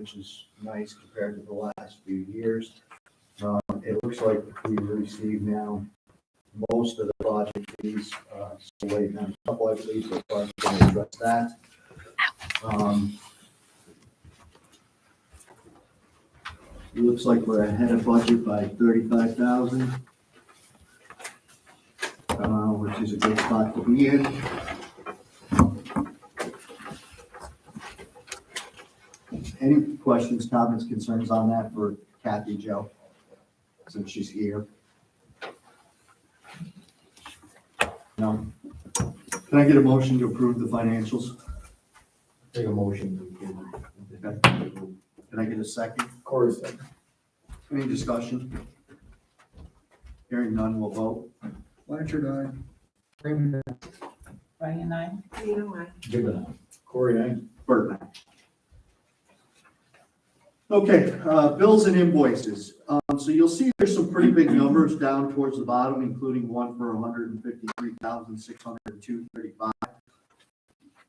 which is nice compared to the last few years. It looks like we've received now most of the project fees, so waiting on a couple, I believe, so far, going to address that. It looks like we're ahead of budget by 35,000, which is a good spot to be in. Any questions, comments, concerns on that for Kathy, Joe, since she's here? No? Can I get a motion to approve the financials? Take a motion. Okay. Can I get a second? Corey, Any discussion? Hearing none, we'll vote. Blanchard, aye. Ryan and I. Gibbon, aye. Corey, aye. Burton, aye. Okay, bills and invoices. So you'll see there's some pretty big numbers down towards the bottom, including one for $153,602.35.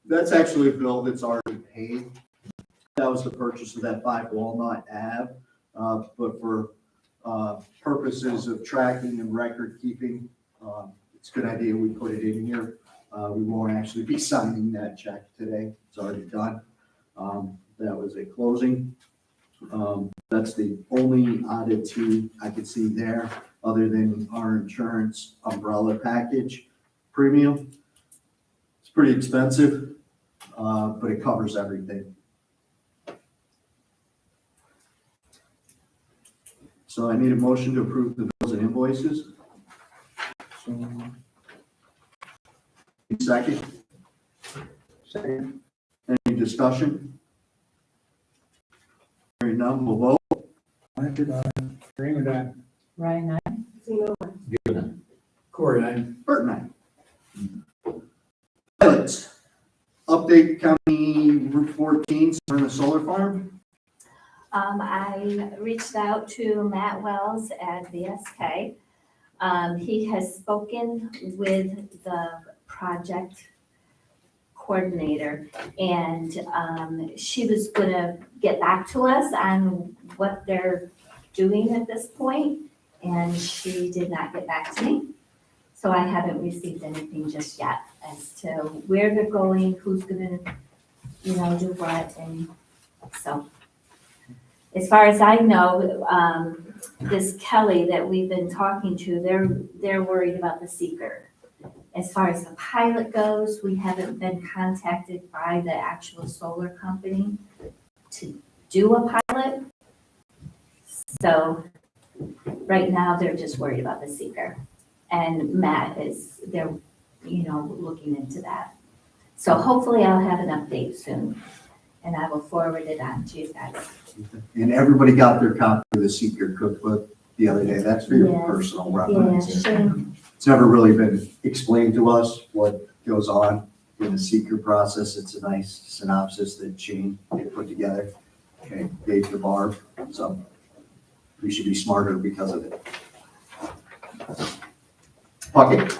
That's actually a bill that's already paid. That was the purchase of that 5 Walnut Ave. But for purposes of tracking and record keeping, it's a good idea we put it in here. We won't actually be signing that check today. It's already done. That was a closing. That's the only oddity I could see there, other than our insurance umbrella package premium. It's pretty expensive, but it covers everything. So I need a motion to approve the bills and invoices. Second? Second. Any discussion? Hearing none, we'll vote. Blanchard, aye. Raymond, aye. Ryan and I. Gibbon, aye. Corey, aye. Burton, aye. Pilots. Update County Route 14, Smyrna Solar Farm. I reached out to Matt Wells at VSK. He has spoken with the project coordinator, and she was gonna get back to us on what they're doing at this point, and she did not get back to me. So I haven't received anything just yet as to where they're going, who's gonna, do what, and so. As far as I know, this Kelly that we've been talking to, they're worried about the seeker. As far as the pilot goes, we haven't been contacted by the actual solar company to do a pilot. So right now, they're just worried about the seeker. And Matt they're looking into that. So hopefully I'll have an update soon, and I will forward it on to you guys. And everybody got their copy of the Seeker cookbook the other day. That's for your Yes. personal Yeah, reference. sure. It's never really been explained to us what goes on in the Seeker process. It's a nice synopsis that Shane put together. Okay, gave to Barb, so we should be smarter because of it. Puckett.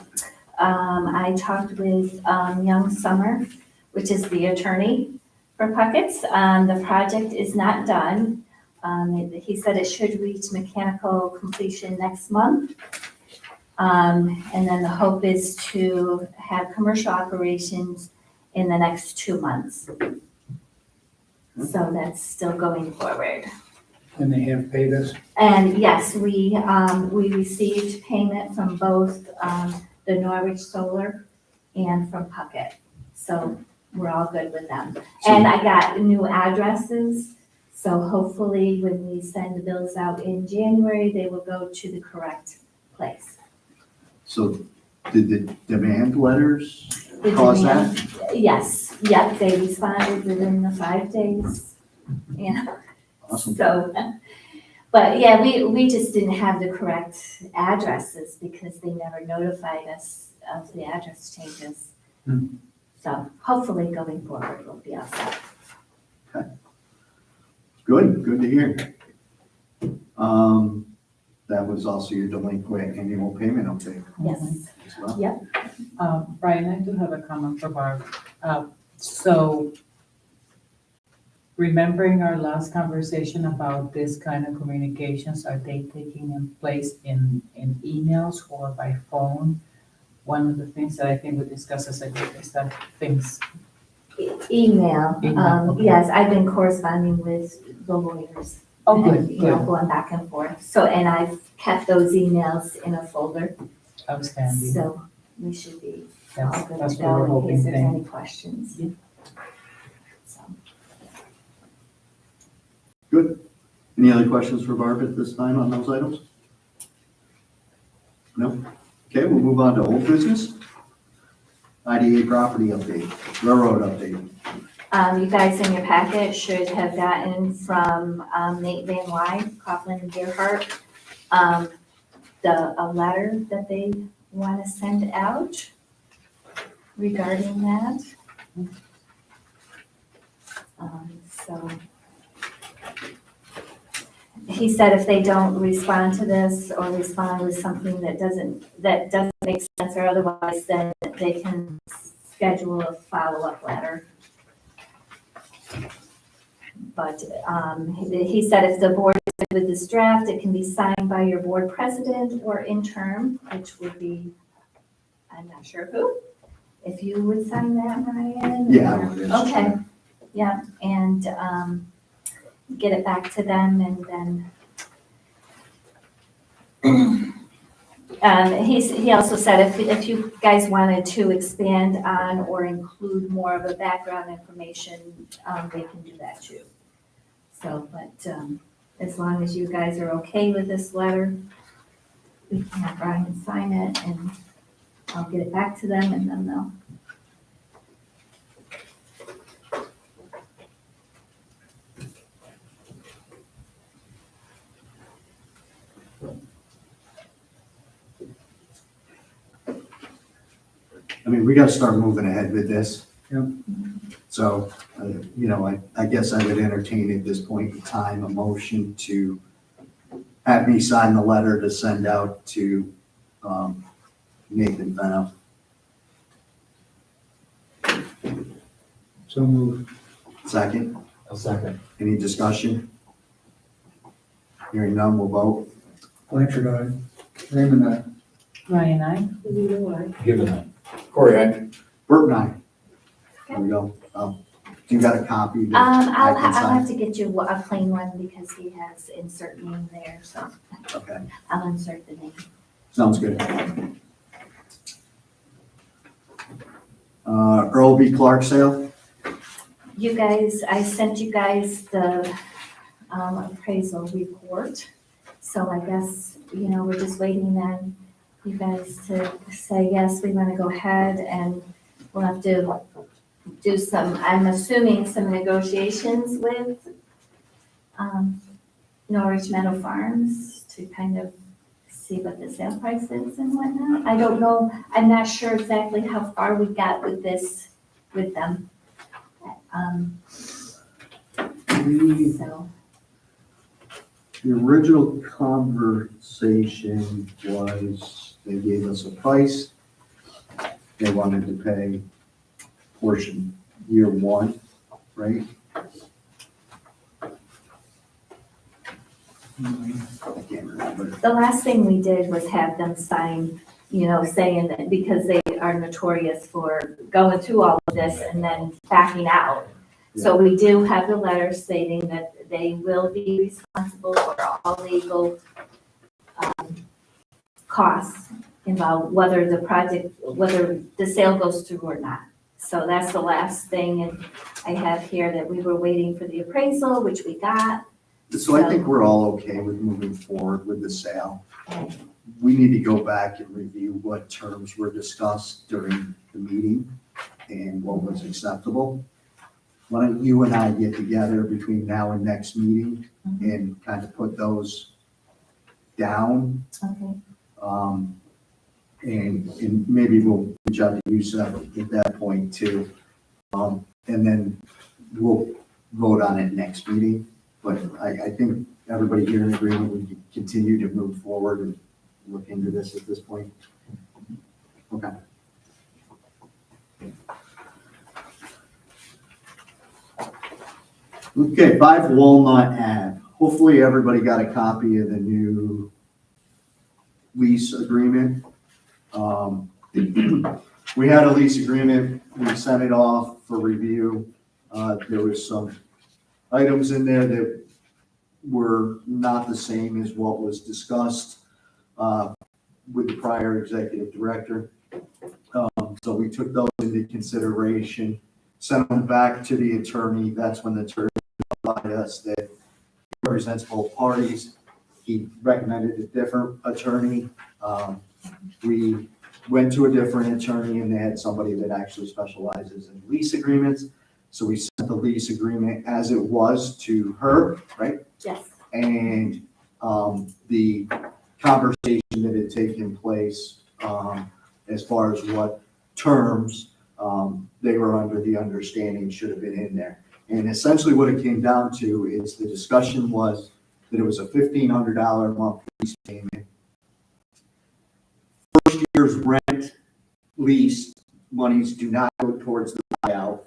I talked with Young Summer, which is the attorney for Puckett's. The project is not done. He said it should reach mechanical completion next month. And then the hope is to have commercial operations in the next 2 months. So that's still going forward. And they have paid us. And yes, we received payment from both the Norwich Solar and from Puckett. So we're all good with them. And I got new addresses, so hopefully when we send the bills out in January, they will go to the correct place. So did the demand letters The cause demand- that? Yes, yep, they responded within the 5 days. Yeah. Awesome. So, but yeah, we just didn't have the correct addresses because they never notified us of the address changes. Hmm. So hopefully going forward, we'll be all set. Good to hear. That was also your delinquent annual payment update Yes. as well. Yep. Brian, I do have a comment for Barb. So Remembering our last conversation about this kind of communications, are they taking in place in emails or by phone? One of the things that I think we discussed as a group is that things, Email, Email, okay. yes, I've been corresponding with the lawyers. Oh, good, and, you know, good. going back and forth. So, and I've kept those emails in a folder, outstanding. so we should be all That's, good that's to what we're go in hoping case there's thing. any questions. Yeah. So, Good. Any other questions for Barb at this time on those items? No? Okay, we'll move on to old business. IDA property update, railroad update. you guys in your packet should have gotten from, Nate Van Wyde, Coughlin and Gerhart, a letter that they want to send out regarding that. So he said if they don't respond to this or respond with something that doesn't make sense or otherwise, then they can schedule a follow-up letter. But he said if the board is good with this draft, it can be signed by your board president or interim, which would be, I'm not sure who. If you would sign that, Ryan? Yeah. or- I would, Okay, yeah, and get it back to them and then he also said if you guys wanted to expand on or include more of the background information, they can do that too. So, but as long as you guys are okay with this letter, we can have Brian sign it and I'll get it back to them and then they'll. I mean, we gotta start moving ahead with this. Yep. So, you know, I guess I would entertain at this point in time a motion to have me sign the letter to send out to Nathan Fennell. So moved. Second, I'll second. any discussion? Hearing none, we'll vote. Blanchard, aye. Raymond, aye. Ryan, I, Given that. Corey, aye. Bert and I. There we go. You got a copy? that I I'll can sign? have to get you a plain one because he has insert name there, so Okay, I'll insert the name. sounds good. Earl B. Clark sale? You guys, I sent you guys the appraisal report. So I guess, you know, we're just waiting on you guys to say, yes, we want to go ahead and we'll have to do some, I'm assuming some negotiations with Norwich Meadow Farms to kind of see what the sale price is and whatnot. I don't know, I'm not sure exactly how far we got with this, with them. So, The original conversation was, they gave us a price. They wanted to pay portion year one, right? I can't remember. the last thing we did was have them sign, you know, saying that because they are notorious for going through all of this and then backing out. So we do have the letter stating that they will be responsible for all legal costs involved, whether the sale goes through or not. So that's the last thing, and I have here that we were waiting for the appraisal, which we got. So I think we're all okay with moving forward with the sale. We need to go back and review what terms were discussed during the meeting and what was acceptable. Why don't you and I get together between now and next meeting and kind of put those down? Okay. And maybe we'll reach out to you, Seth, at that point too. And then we'll vote on it next meeting. But I think everybody here in agreement, we can continue to move forward and look into this at this point. Okay. Okay, 5 Walnut Ave. Hopefully everybody got a copy of the new lease agreement. We had a lease agreement, we sent it off for review. There was some items in there that were not the same as what was discussed with the prior executive director. So we took those into consideration, sent them back to the attorney. That's when the attorney notified us that he represents both parties. He recommended a different attorney. We went to a different attorney and they had somebody that actually specializes in lease agreements. So we sent the lease agreement as it was to her, right? Yes. And the conversation that had taken place as far as what terms they were under the understanding should have been in there. And essentially what it came down to is the discussion was that it was a $1,500 a month lease payment. First year's rent lease monies do not go towards the buyout.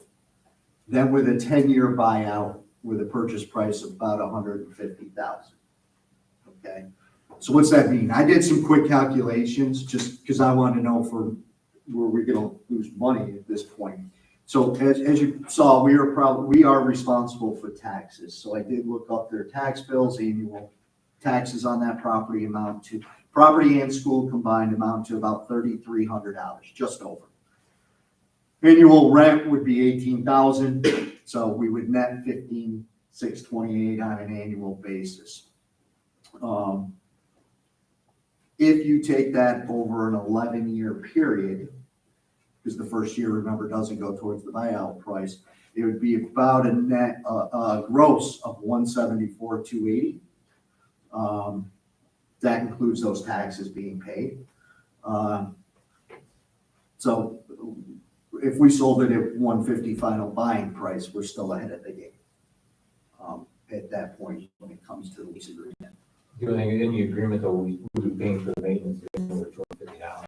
Then with a 10-year buyout with a purchase price of about $150,000. Okay, so what's that mean? I did some quick calculations just because I wanted to know for were we going to lose money at this point. So as you saw, we are responsible for taxes. So I did look up their tax bills. Annual taxes on that property amount to property and school combined amount to about $3,300, just over. Annual rent would be $18,000, so we would net $15,628 on an annual basis. If you take that over an 11-year period, because the first year, remember, doesn't go towards the buyout price, it would be about a net gross of $174,280. That includes those taxes being paid. So if we sold it at $150 final buying price, we're still ahead of the game at that point when it comes to the lease agreement. The only thing in the agreement though, we would be paying for the maintenance of $250.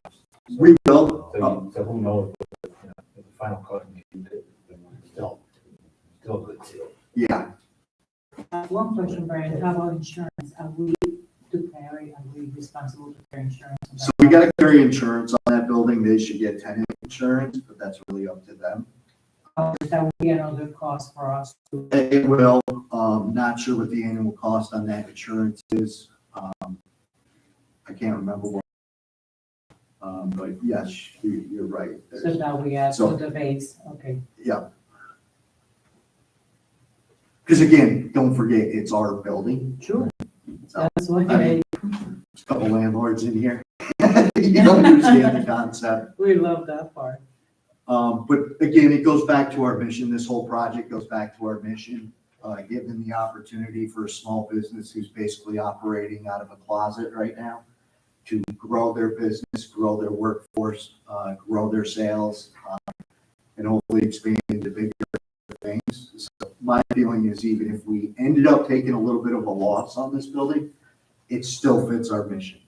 We will. So who knows, what the final cost may be, but still a good deal. Yeah, One question, Brian, how about insurance? Are we responsible to carry insurance? on that? so we got to carry insurance on that building. They should get tenant insurance, but that's really up to them. That would be another cost for us to. It will. Not sure what the annual cost on that insurance is. I can't remember what. But yes, you're right. So that we add So- to the base, okay. Yeah. Because again, don't forget, it's our building. Sure. So, That's what I mean, there's a couple landlords in here. You don't understand the concept. we love that part. But again, it goes back to our mission. This whole project goes back to our mission, giving the opportunity for a small business who's basically operating out of a closet right now to grow their business, grow their workforce, grow their sales, and hopefully expand into bigger things. So my feeling is even if we ended up taking a little bit of a loss on this building, it still fits our mission.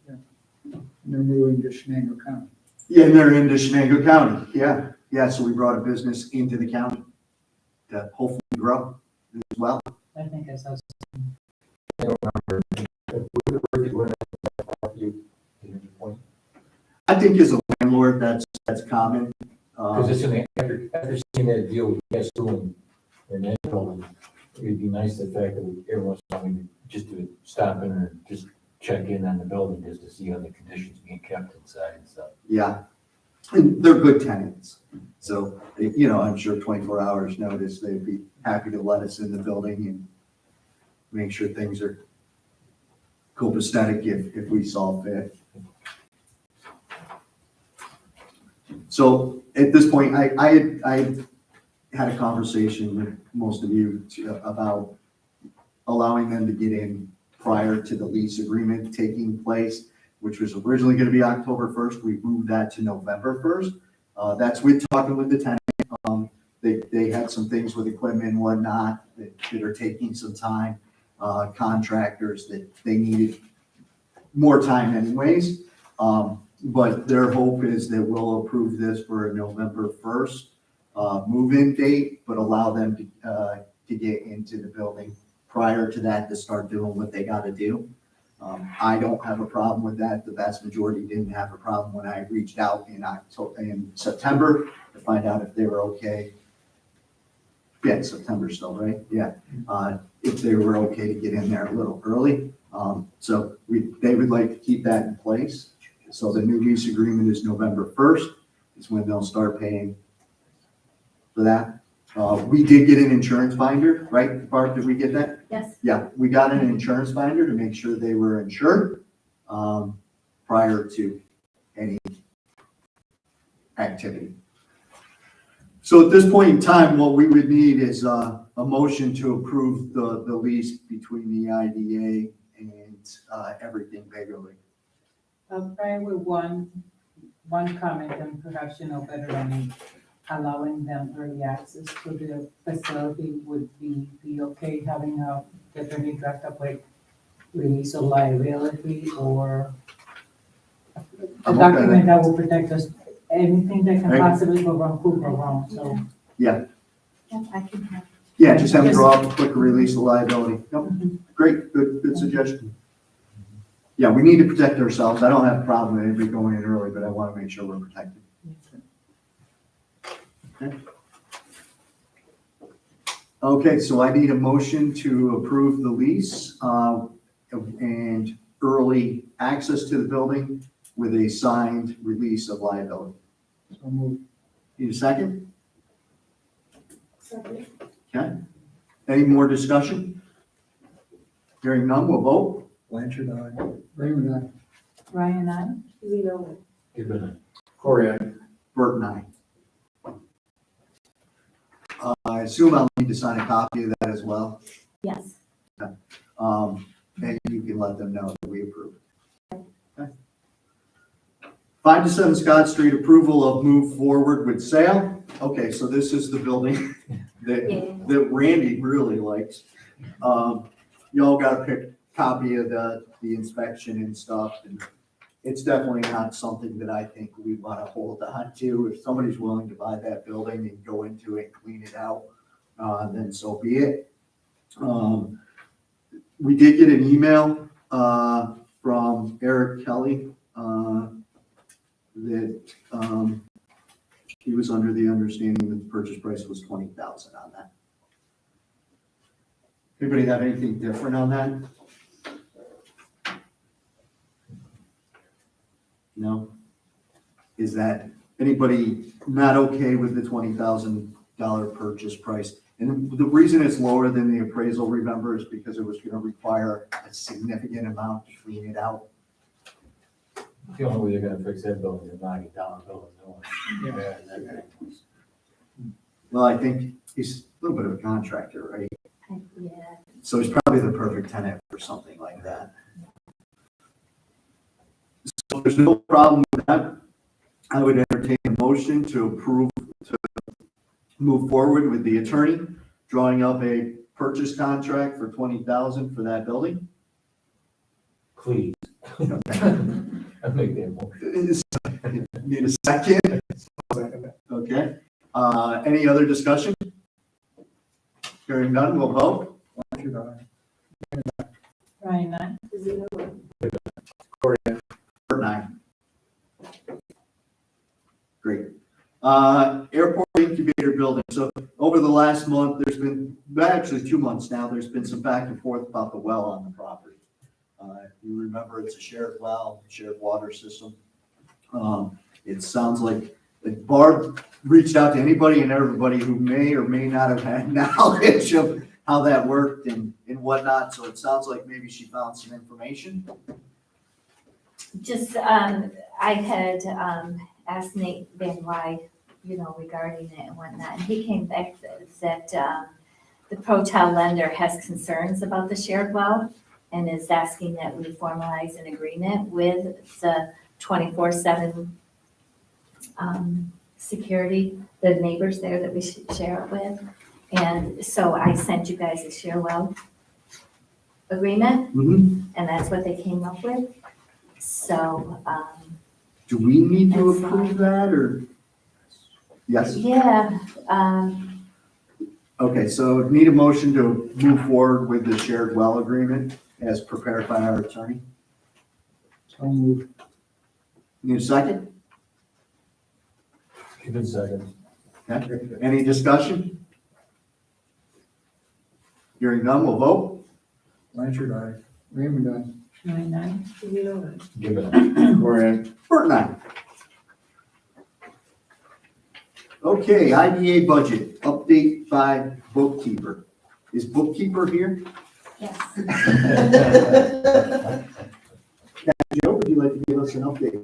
They're moving to Shenango County. Yeah, and they're into Shenango County. Yeah. So we brought a business into the county to hopefully grow as well. I think that's also. I don't remember. Would the rate limit affect you at any point? I think as a landlord, that's common. Because after seeing that deal with Guess Who and that building, it'd be nice the fact that every once in a while we just do stop in and just check in on the building just to see how the conditions being kept inside and stuff. Yeah, and they're good tenants. So, I'm sure 24 hours notice, they'd be happy to let us in the building and make sure things are copacetic if we saw fit. So at this point, I had a conversation with most of you about allowing them to get in prior to the lease agreement taking place, which was originally going to be October 1st. We moved that to November 1st. That's with talking with the tenant. They had some things with equipment and whatnot that are taking some time. Contractors that they needed more time anyways. But their hope is that we'll approve this for a November 1st move-in date, but allow them to to get into the building prior to that to start doing what they gotta do. I don't have a problem with that. The vast majority didn't have a problem when I reached out in September to find out if they were okay. Yeah, it's September still, right? Yeah. If they were okay to get in there a little early. So they would like to keep that in place. So the new lease agreement is November 1st is when they'll start paying for that. We did get an insurance binder, right, Barb? Did we get that? Yes. Yeah, we got an insurance binder to make sure they were insured prior to any activity. So at this point in time, what we would need is a motion to approve the lease between the IDA and Everything Bakerly. Brian, with one comment, and perhaps you know better than me, allowing them early access to the facility would be okay, having the attorney draft up like release of liability or a I'm okay with document that will protect us. Anything that can Right. possibly go wrong could go wrong, so. Yep, I can have. Yeah, just have them draw up a quick release of liability. Yep. Great, good suggestion. Yeah, we need to protect ourselves. I don't have a problem with anybody going in early, but I want to make sure we're protected. Okay, so I need a motion to approve the lease and early access to the building with a signed release of liability. So moved. Need a second? Second. Okay. Any more discussion? Hearing none, we'll vote. Blanchard, aye. Raymond, aye. Ryan, I? Zeno. Given Corey, Bert and I. I assume I'll need to sign a copy of that as well. Yes. And you can let them know that we approve. Okay. 5 to 7 Scott Street, approval of move forward with sale. Okay, so this is the building that Randy really likes. Y'all got a copy of the inspection and stuff, and it's definitely not something that I think we want to hold on to. If somebody's willing to buy that building and go into it, clean it out, then so be it. We did get an email from Eric Kelly that he was under the understanding that the purchase price was $20,000 on that. Anybody have anything different on that? No? Is that anybody not okay with the $20,000 purchase price? And the reason it's lower than the appraisal, remember, is because it was gonna require a significant amount to clean it out. the only way they're gonna fix that building is knock it down, build a new one. Yeah. Well, I think he's a little bit of a contractor, right? Yeah. So he's probably the perfect tenant for something like that. So there's no problem with that. I would entertain a motion to approve, to move forward with the attorney, drawing up a purchase contract for $20,000 for that building. Please. Okay. I make that motion. Need a second? Okay. Any other discussion? Hearing none, we'll vote. Blanchard, aye. Ryan, I? Zeno. Corey, Bert and I. Great. Airport incubator building. So over the last month, there's been, actually 2 months now, there's been some back and forth about the well on the property. You remember it's a shared well, shared water system. It sounds like Barb reached out to anybody and everybody who may or may not have had knowledge of how that worked and whatnot. So it sounds like maybe she found some information. Just, I had asked Nate Van Wy, regarding it and whatnot, and he came back that the Protel lender has concerns about the shared well and is asking that we formalize an agreement with the 24/7 security, the neighbors there that we should share it with. And so I sent you guys a share well agreement, and that's what they came up with. So, Do we need to That's approve that or? Yes, yeah, Okay, so need a motion to move forward with the shared well agreement as prepared by our attorney. So moved. Need a second? Give it a second. Okay. Any discussion? Hearing none, we'll vote. Blanchard, aye. Raymond, aye. 9-9. Give it. Corey, aye. Bert and I. Okay, IDA budget, update by bookkeeper. Is bookkeeper here? Yes. Joe, would you like to give us an update?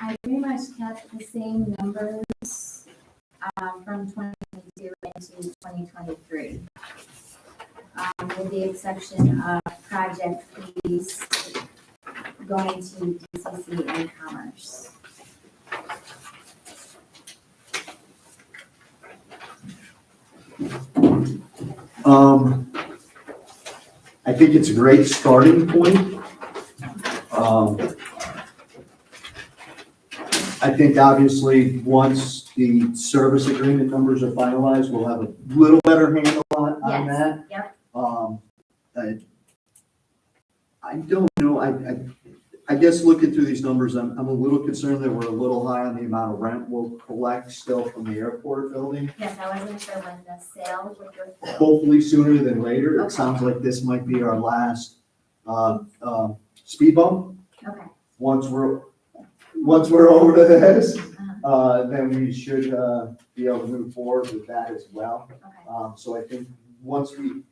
I pretty much kept the same numbers from 2022 into 2023, with the exception of project fees going to DCC and Commerce. I think it's a great starting point. I think obviously, once the service agreement numbers are finalized, we'll have a little better handle on Yes, that. yep. I don't know, I guess looking through these numbers, I'm a little concerned that we're a little high on the amount of rent we'll collect still from the airport building. Yes, I wasn't sure when the sale would go through. Hopefully sooner than later. It Okay. sounds like this might be our last, speed bump. Okay. Once we're over to this, then we should, be able to move forward with that as well. Okay. So I think once we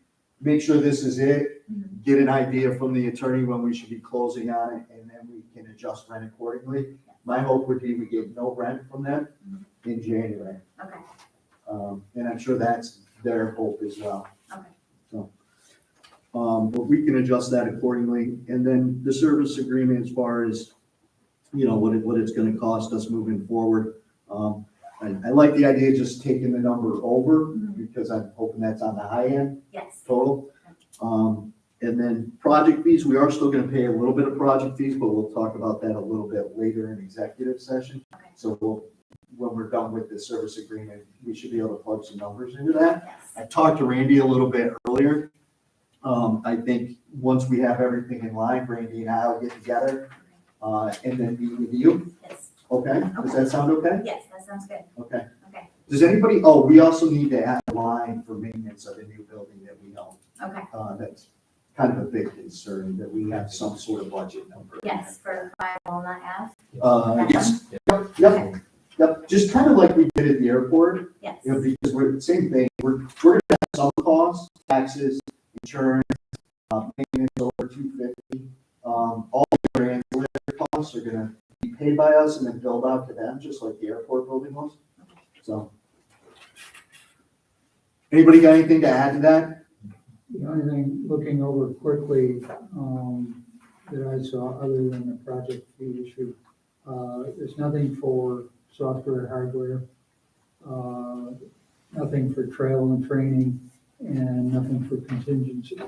make sure this is it, Mhm. get an idea from the attorney when we should be closing on it, and then we can adjust rent accordingly. My hope would be we get no rent from them in January. Okay. And I'm sure that's their hope as well. Okay. So, but we can adjust that accordingly. And then the service agreement as far as, what it's gonna cost us moving forward. I like the idea of just taking the number over, Mhm. because I'm hoping that's on the high end Yes. total. And then project fees, we are still gonna pay a little bit of project fees, but we'll talk about that a little bit later in executive session. Okay. So when we're done with the service agreement, we should be able to plug some numbers into that. Yes. I talked to Randy a little bit earlier. I think once we have everything in line, Randy and I will get together, and then meet with you. Yes. Okay? Does that sound okay? Yes, that sounds good. Okay. Okay. Does anybody, we also need to add a line for maintenance of the new building that we own. Okay. That's kind of a big concern, that we have some sort of budget number. Yes, for 5 Walnut Ave. Yes, yep, just kind of like we did at the airport, Yes. because we're, same thing, we're gonna have some costs, taxes, insurance, maintenance over $250. All the ancillary costs are gonna be paid by us and then billed out to them, just like the airport building was. So. Anybody got anything to add to that? The only thing, looking over quickly, that I saw, other than the project fee issue, there's nothing for software, hardware, nothing for travel and training, and nothing for contingency.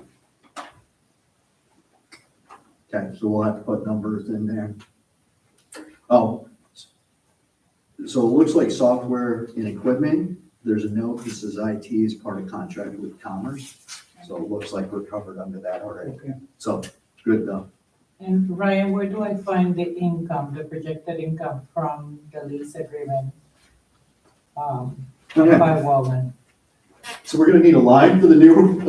Okay, so we'll have to put numbers in there. Oh, so it looks like software and equipment, there's a note that says IT is part of contract with Commerce. So it looks like we're covered under that already. Okay. So, good though. And Ryan, where do I find the income, the projected income from the lease agreement? Okay. By Walnut? So we're gonna need a line for the new.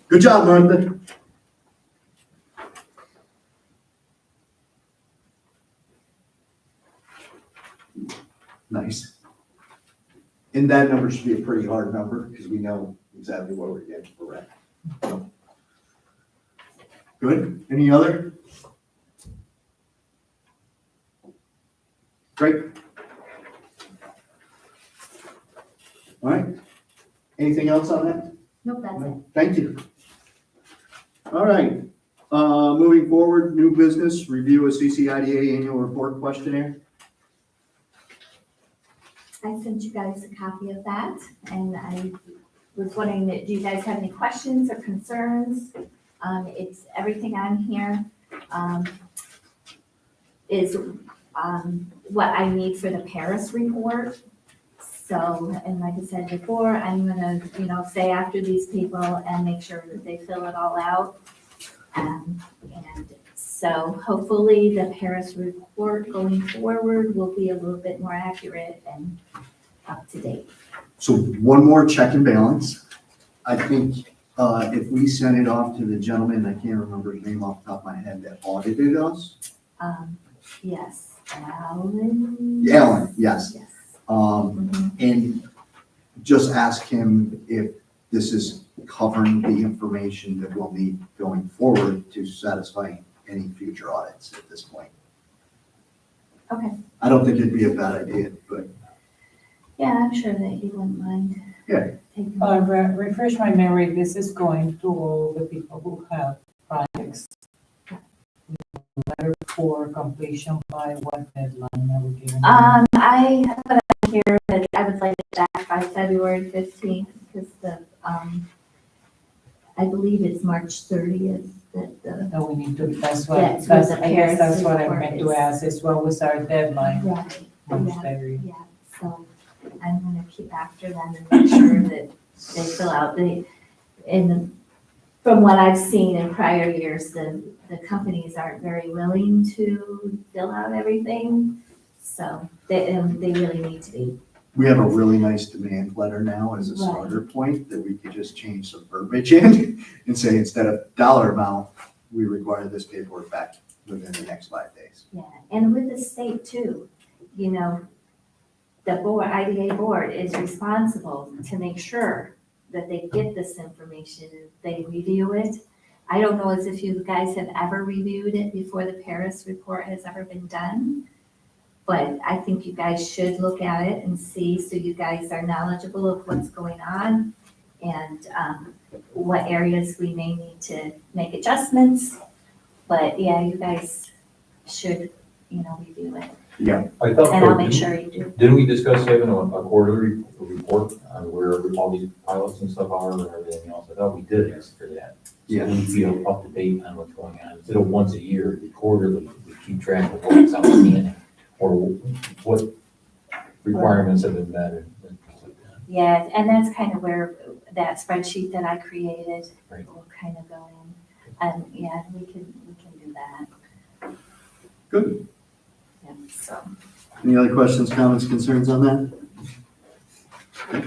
Good job, Martha. Nice. And that number should be a pretty hard number, because we know exactly what we're getting for rent. So. Good, any other? Great. All right, anything else on that? Nope, that's it. Thank you. All right, moving forward, new business, review a CCIDA annual report questionnaire. I sent you guys a copy of that, and I was wondering, do you guys have any questions or concerns? It's everything on here, is what I need for the Paris report. So, and like I said before, I'm gonna, stay after these people and make sure that they fill it all out. And so hopefully the Paris report going forward will be a little bit more accurate and up to date. So one more check and balance. I think if we send it off to the gentleman, I can't remember his name off the top of my head, that audited us. Yes, Alan? Alan, yes. Yes. Um, and just ask him if this is covering the information that we'll need going forward to satisfy any future audits at this point. Okay. I don't think it'd be a bad idea, but Yeah, I'm sure that he wouldn't mind. Yeah. Taking Refresh my memory, this is going to all the people who have projects. Letter for completion by what deadline are we giving? I have it on here that I would like it back by February 15th because I believe it's March 30th that the. No, we need to, that's That's what, what the I guess that's what I Paris meant to report ask, is what was our deadline? Right, March yeah. 30. Yeah, so I'm gonna keep after them and make sure that they fill out from what I've seen in prior years, the companies aren't very willing to fill out everything. So they really need to be. we have a really nice demand letter now as a starter point that we could just change some verbiage in and say instead of dollar amount, we require this paperwork back within the next 5 days. Yeah, and with the state too, the board, IDA board is responsible to make sure that they get this information, they review it. I don't know as if you guys have ever reviewed it before the Paris report has ever been done, but I think you guys should look at it and see, so you guys are knowledgeable of what's going on and what areas we may need to make adjustments. But yeah, you guys should, review it, I thought, and I'll make sure you do. didn't we discuss having a quarterly report on where all these pilots and stuff are and everything else? I thought we did ask for that. Yeah. So we feel up to date on what's going on. Instead of once a year, the quarterly, we keep track of what's outstanding or what requirements have been met and things like that. Yeah, and that's kind of where that spreadsheet that I created Right. will kind of go in. And yeah, we can do that. Good. Yeah, so. Any other questions, comments, concerns on that?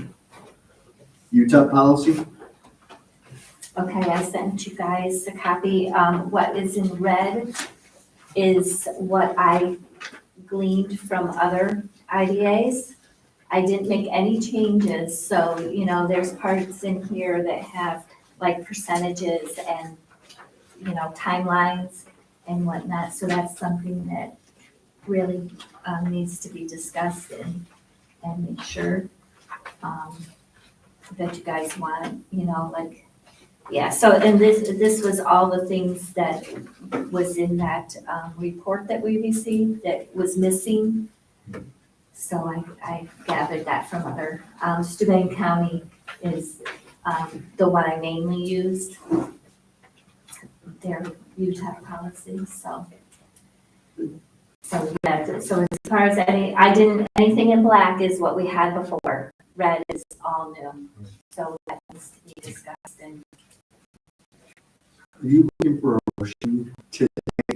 UTEP policy? Okay, I sent you guys a copy. What is in red is what I gleaned from other IDAs. I didn't make any changes, so, there's parts in here that have like percentages and, timelines and whatnot, so that's something that really needs to be discussed and make sure that you guys want, yeah, so, and this was all the things that was in that report that we received that was missing. So I gathered that from other, Steuben County is the one I mainly used, their UTEP policy, so. So, yeah, so as far as anything in black is what we had before, red is all new, so that needs to be discussed and. Are you looking for a motion today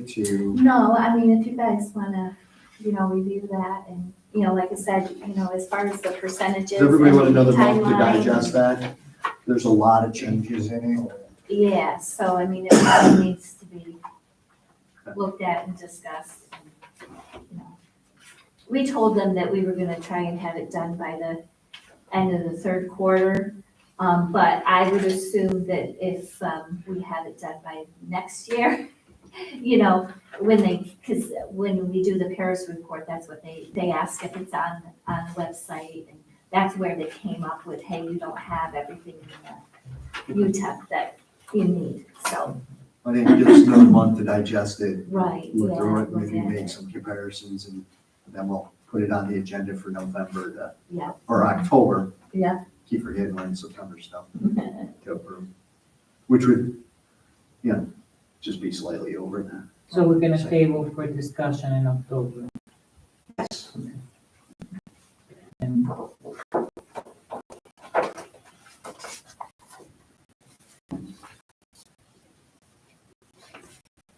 to, No, I mean, if you guys wanna, review that and, like I said, as far as the percentages. does everybody want and another month to timeline, digest that? There's a lot of changes in it. Yeah, so I mean, it really needs to be looked at and discussed. We told them that we were gonna try and have it done by the end of the third quarter. But I would assume that if we have it done by next year, because when we do the Paris report, that's what they ask if it's on the website. And that's where they came up with, hey, you don't have everything in the UTEP that you need, so. I think give us another month to digest it, Right, look through it, yeah, maybe look at make it. some comparisons, and then we'll put it on the agenda for November Yeah. or October. Yeah. Keep forgetting when September stuff to approve, which would, just be slightly over that. So we're gonna table for discussion in October. Yes. And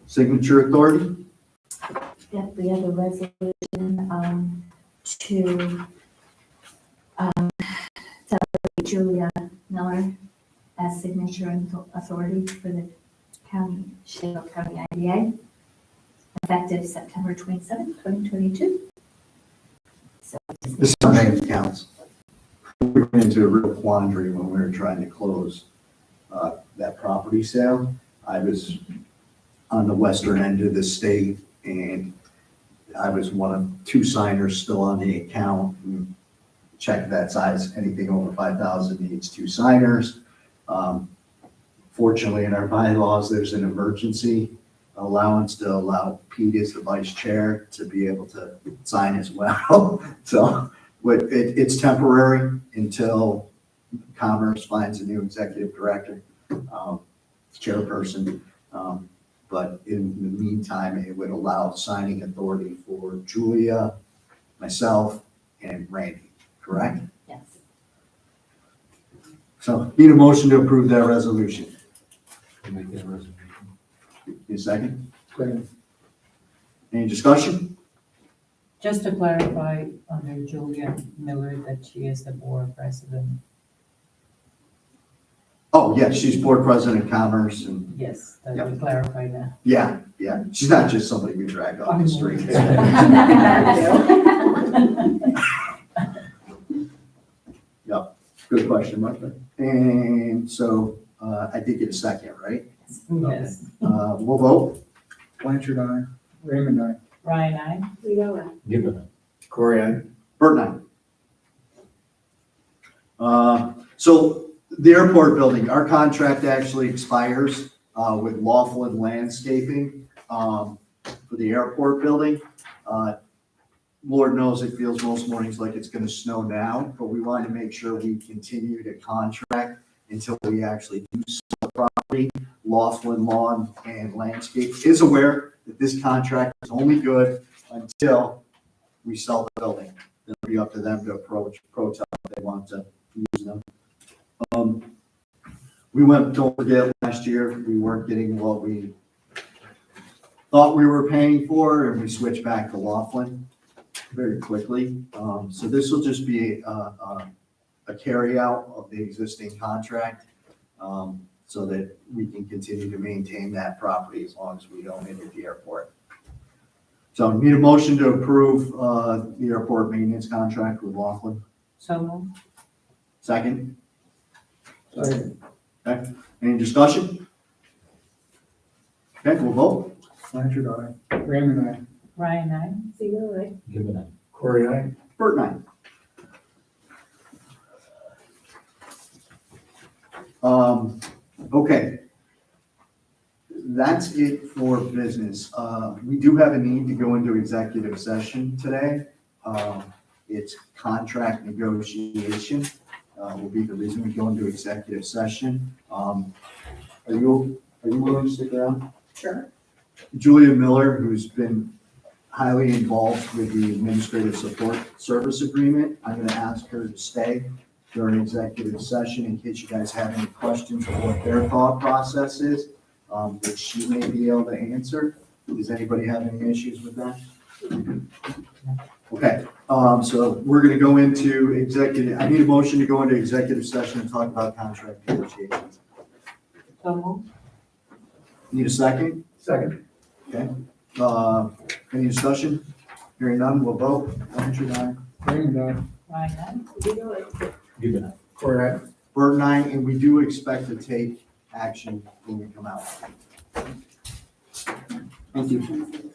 Signature authority? Yep, we have a resolution, to, celebrate Julia Miller as signature authority for the county, Sheffield County IDA, effective September 27th, 2022. So, This is our name counts. We ran into a real quandary when we were trying to close that property sale. I was on the western end of the state, and I was one of two signers still on the account. And check that size, anything over 5,000 needs two signers. Fortunately, in our bylaws, there's an emergency allowance to allow Pete as the vice chair to be able to sign as well. So it's temporary until Commerce finds a new executive director, chairperson. But in the meantime, it would allow signing authority for Julia, myself, and Randy, correct? yes. So need a motion to approve that resolution. To make that resolution. Need a second? Second. Any discussion? just to clarify, under Julia Miller, that she is the board president. Oh, yeah, she's board president of commerce and, Yes, that would clarify that. yeah. She's not just somebody we drag off the street. Yep, good question, Martha. And so, I did get a second, right? Yes. We'll vote. Blanchard, aye. Raymond, aye. Ryan, I. Given it. Corey, aye. Bert and I. So the airport building, our contract actually expires with Laughlin Landscaping for the airport building. Lord knows it feels most mornings like it's gonna snow now, but we want to make sure we continue to contract until we actually do sell the property. Laughlin Lawn and Landscape is aware that this contract is only good until we sell the building. It'll be up to them to approach if they want to use them. Don't forget, last year, we weren't getting what we thought we were paying for, and we switched back to Laughlin very quickly. So this will just be a carry out of the existing contract, so that we can continue to maintain that property as long as we don't enter the airport. So need a motion to approve the airport maintenance contract with Laughlin. So moved. Second, Second. any discussion? Okay, we'll vote. Blanchard, aye. Raymond, aye. Ryan, I. Given it. Corey, aye. Bert and I. Okay. That's it for business. We do have a need to go into executive session today. It's contract negotiation, will be the reason we go into executive session. Are you willing to stick around? Sure. Julia Miller, who's been highly involved with the administrative support service agreement, I'm gonna ask her to stay during executive session in case you guys have any questions of what their thought process is, which she may be able to answer. Does anybody have any issues with that? Okay, so we're gonna go into executive, I need a motion to go into executive session and talk about contract negotiations. So moved. Need a second? Second. Okay, any discussion? Hearing none, we'll vote. Blanchard, aye. Raymond, aye. Ryan, I. Given it. Corey, aye. Bert and I, and we do expect to take action when we come out. Thank you.